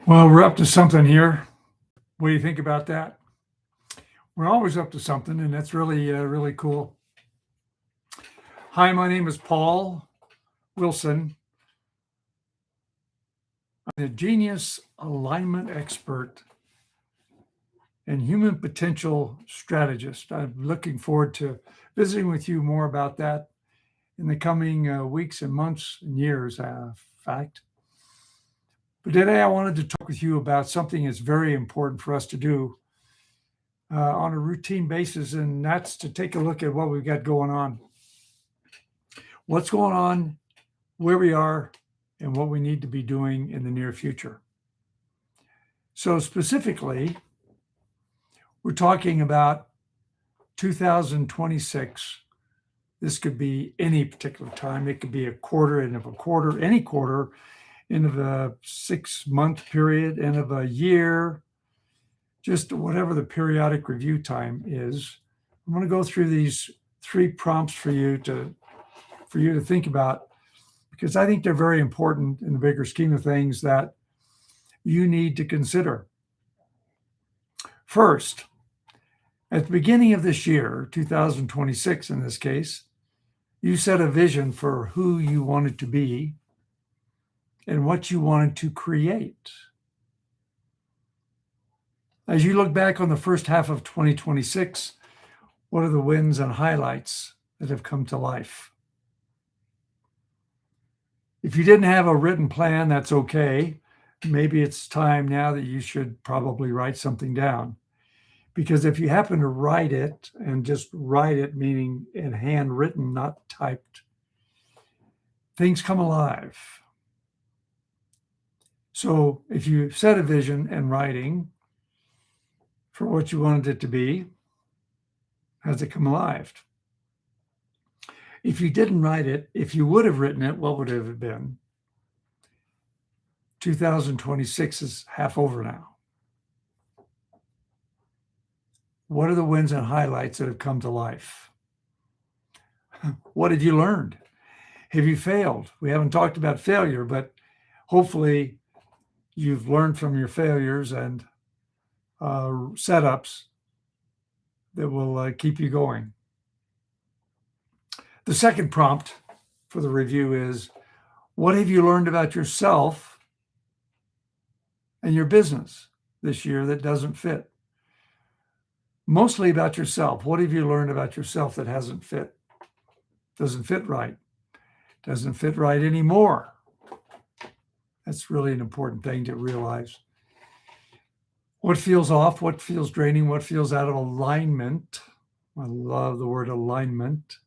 Well, we're up to something here. What do you think about that? We're always up to something, and that's really cool. Hi, my name is Paul Wilson. I'm the Genius Alignment Expert and Human Potential Strategist. I'm looking forward to visiting with you more about that in the coming weeks and months and years, in fact. But today I wanted to talk with you about something that's very important for us to do on a routine basis, and that's to take a look at what we've got going on. What's going on, where we are, and what we need to be doing in the near future. So, specifically, we're talking about 2026. This could be any particular time. It could be a quarter, end of a quarter, any quarter, end of a 6-month period, end of a year, just whatever the periodic review time is. I'm going to go through these 3 prompts for you to think about, because I think they're very important in the bigger scheme of things that you need to consider. First, at the beginning of this year, 2026 in this case, you set a vision for who you wanted to be and what you wanted to create. As you look back on the first half of 2026, what are the wins and highlights that have come to life? If you didn't have a written plan, that's okay. Maybe it's time now that you should probably write something down. Because if you happen to write it, and just write it, meaning in handwritten, not typed, things come alive. So if you set a vision in writing for what you wanted it to be, has it come alive? If you didn't write it, if you would have written it, what would it have been? 2026 is half over now. What are the wins and highlights that have come to life? What have you learned? Have you failed? We haven't talked about failure, but hopefully you've learned from your failures and setups that will keep you going. The second prompt for the review is, what have you learned about yourself and your business this year that doesn't fit? Mostly about yourself. What have you learned about yourself that doesn't fit right? Doesn't fit right anymore. That's really an important thing to realize. What feels off? What feels draining? What feels out of alignment? I love the word alignment.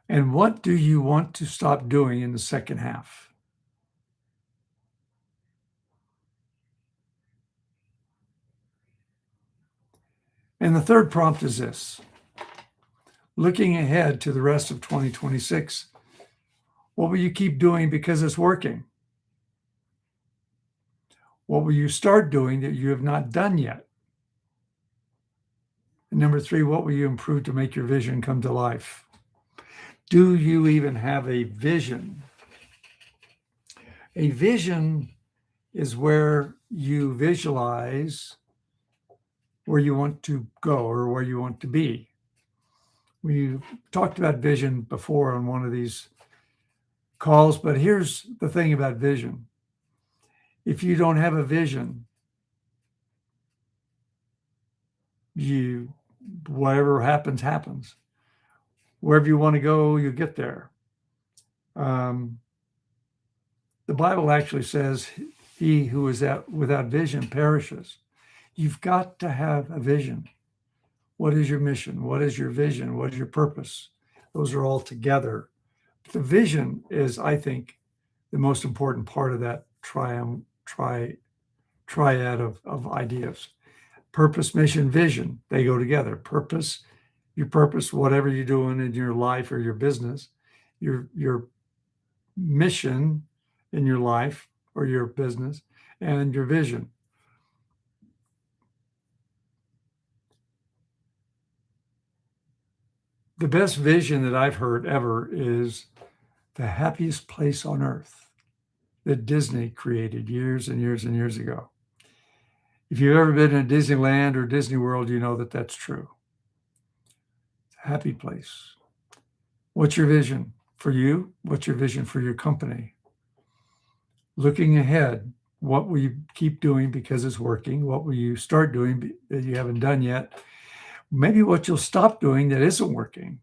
And what do you want to stop doing in the second half? And the third prompt is this: looking ahead to the rest of 2026, what will you keep doing because it's working? What will you start doing that you have not done yet? And number 3, what will you improve to make your vision come to life? Do you even have a vision? A vision is where you visualize where you want to go or where you want to be. We talked about vision before on one of these calls, but here's the thing about vision. If you don't have a vision, whatever happens, happens. Wherever you want to go, you get there. The Bible actually says, he who is without vision perishes. You've got to have a vision. What is your mission? What is your vision? What is your purpose? Those are all together. The vision is, I think, the most important part of that triad of ideas. Purpose, mission, vision, they go together. Purpose, your purpose, whatever you're doing in your life or your business, your mission in your life or your business, and your vision. The best vision that I've heard ever is the happiest place on earth. that Disney created years and years and years ago. If you've ever been in Disneyland or Disney World, you know that that's true. It's a happy place. What's your vision for you? What's your vision for your company? Looking ahead, what will you keep doing because it's working? What will you start doing that you haven't done yet? Maybe what you'll stop doing that isn't working.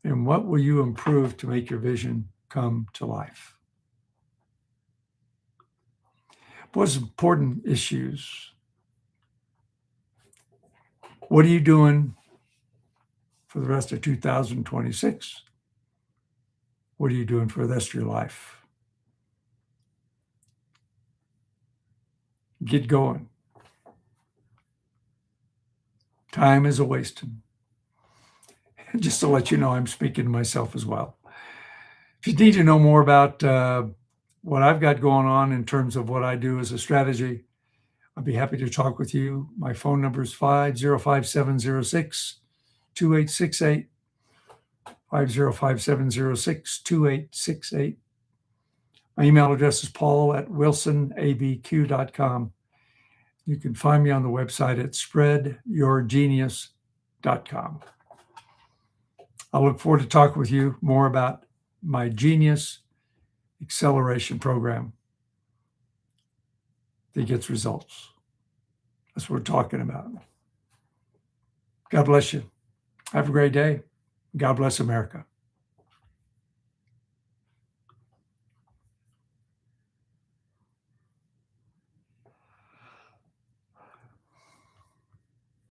And what will you improve to make your vision come to life? What's important issues? What are you doing for the rest of 2026? What are you doing for the rest of your life? Get going. Time is a wasting. Just to let you know, I'm speaking to myself as well. If you need to know more about what I've got going on in terms of what I do as a strategy, I'd be happy to talk with you. My phone number is 505-706-2868, 505-706-2868. My email address is paul@wilsonabq.com. You can find me on the website at spreadyourgenius.com. I look forward to talking with you more about my Genius Acceleration Program that gets results. That's what we're talking about. God bless you. Have a great day. God bless America.